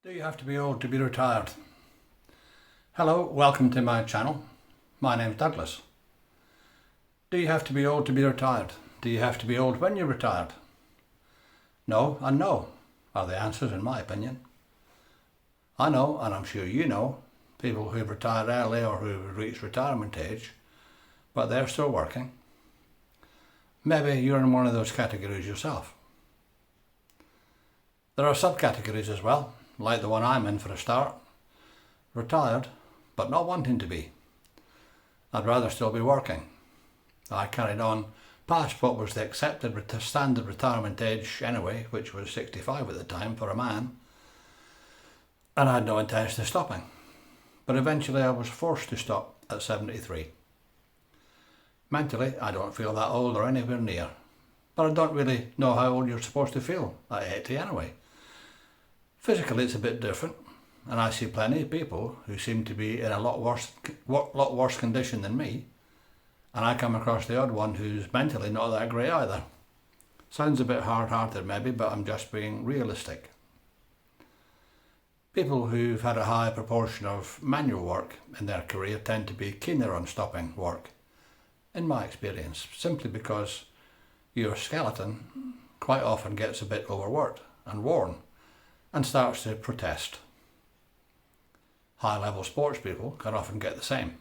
Do you have to be old to be retired? Hello, welcome to my channel. My name's Douglas. Do you have to be old to be retired? Do you have to be old when you're retired? No and no are the answers in my opinion. I know, and I'm sure you know, people who've retired early or who've reached retirement age, but they're still working. Maybe you're in one of those categories yourself. There are subcategories as well, like the one I'm in for a start. Retired, but not wanting to be. I'd rather still be working. I carried on past what was the accepted standard retirement age anyway, which was 65 at the time for a man, and I had no intention of stopping. But eventually I was forced to stop at 73. Mentally, I don't feel that old or anywhere near, but I don't really know how old you're supposed to feel at 80 anyway. Physically it's a bit different, and I see plenty of people who seem to be in a lot worse condition than me, and I come across the odd one who's mentally not that great either. Sounds a bit hard-hearted maybe, but I'm just being realistic. People who've had a high proportion of manual work in their career tend to be keener on stopping work, in my experience, simply because your skeleton quite often gets a bit overworked and worn and starts to protest. High-level sports people can often get the same.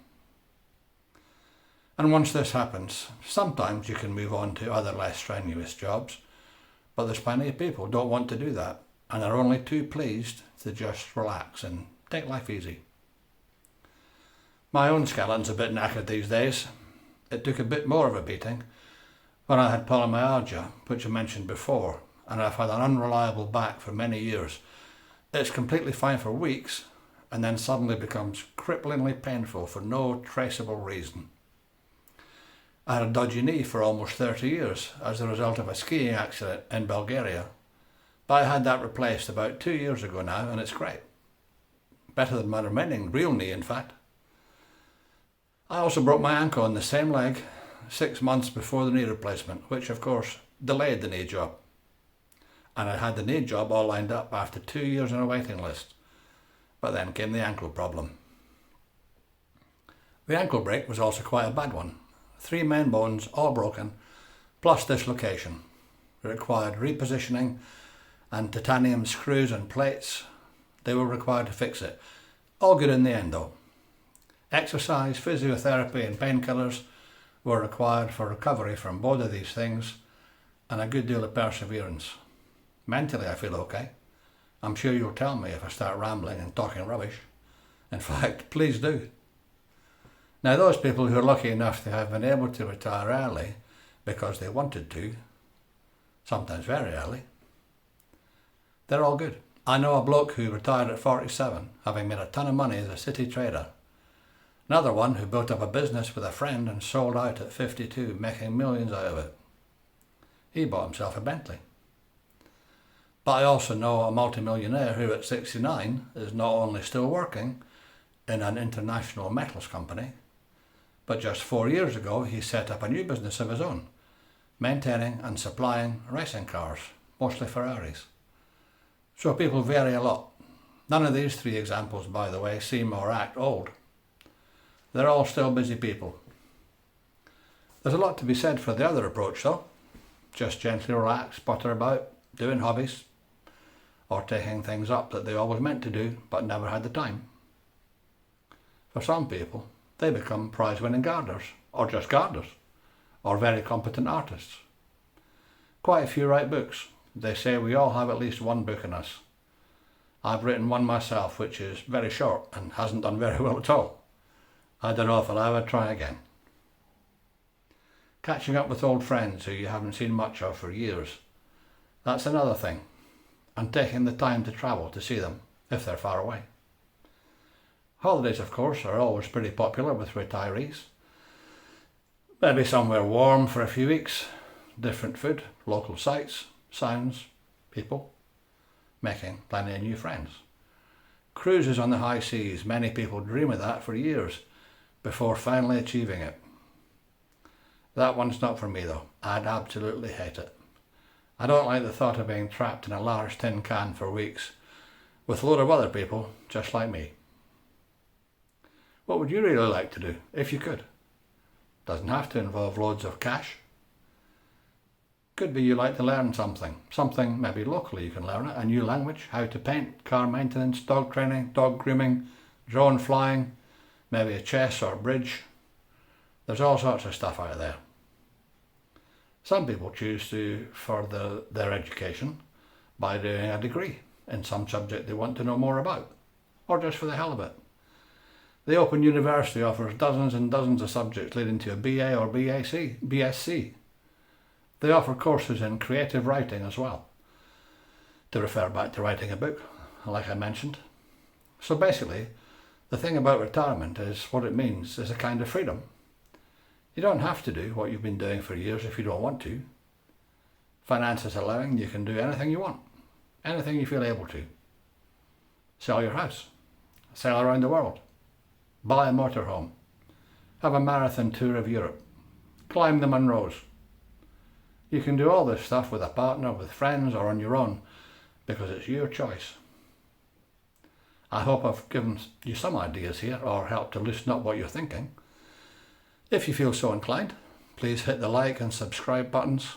And once this happens, sometimes you can move on to other less strenuous jobs, but there's plenty of people who don't want to do that and are only too pleased to just relax and take life easy. My own skeleton's a bit knackered these days. It took a bit more of a beating when I had polymyalgia, which I mentioned before, and I've had an unreliable back for many years. It's completely fine for weeks and then suddenly becomes cripplingly painful for no traceable reason. I had a dodgy knee for almost 30 years as a result of a skiing accident in Bulgaria, but I had that replaced about 2 years ago now, and it's great. Better than my remaining real knee, in fact. I also broke my ankle in the same leg 6 months before the knee replacement, which of course delayed the knee job. And I had the knee job all lined up after 2 years on a waiting list. But then came the ankle problem. The ankle break was also quite a bad one. 3 main bones all broken, plus dislocation. It required repositioning and titanium screws and plates. They were required to fix it. All good in the end though. Exercise, physiotherapy and painkillers were required for recovery from both of these things, and a good deal of perseverance. Mentally I feel okay. I'm sure you'll tell me if I start rambling and talking rubbish. In fact, please do. Now those people who are lucky enough to have been able to retire early because they wanted to, sometimes very early, they're all good. I know a bloke who retired at 47, having made a ton of money as a city trader. Another one who built up a business with a friend and sold out at 52, making millions out of it. He bought himself a Bentley. But I also know a multimillionaire who at 69 is not only still working in an international metals company, but just 4 years ago he set up a new business of his own, maintaining and supplying racing cars, mostly Ferraris. So people vary a lot. None of these 3 examples, by the way, seem or act old. They're all still busy people. There's a lot to be said for the other approach though. Just gently relax, potter about, doing hobbies, or taking things up that they always meant to do but never had the time. For some people, they become prize-winning gardeners, or just gardeners, or very competent artists. Quite a few write books. They say we all have at least one book in us. I've written one myself, which is very short and hasn't done very well at all. I don't know if I'll ever try again. Catching up with old friends who you haven't seen much of for years, that's another thing. And taking the time to travel to see them, if they're far away. Holidays, of course, are always pretty popular with retirees. Maybe somewhere warm for a few weeks, different food, local sights, sounds, people, making plenty of new friends. Cruises on the high seas, many people dream of that for years before finally achieving it. That one's not for me though. I'd absolutely hate it. I don't like the thought of being trapped in a large tin can for weeks with a load of other people just like me. What would you really like to do if you could? Doesn't have to involve loads of cash. Could be you like to learn something maybe locally you can learn it, a new language, how to paint, car maintenance, dog training, dog grooming, drone flying, maybe a chess or bridge. There's all sorts of stuff out there. Some people choose to further their education by doing a degree in some subject they want to know more about, or just for the hell of it. The Open University offers dozens and dozens of subjects leading to a BA or BSc. They offer courses in creative writing as well, to refer back to writing a book, like I mentioned. So basically, the thing about retirement is what it means is a kind of freedom. You don't have to do what you've been doing for years if you don't want to. Finances allowing, you can do anything you want, anything you feel able to. Sell your house, sail around the world, buy a motorhome, have a marathon tour of Europe, climb the Munros. You can do all this stuff with a partner, with friends, or on your own, because it's your choice. I hope I've given you some ideas here, or helped to loosen up what you're thinking. If you feel so inclined, please hit the like and subscribe buttons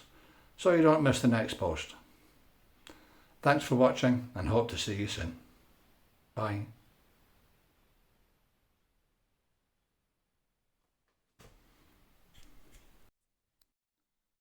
so you don't miss the next post. Thanks for watching and hope to see you soon. Bye.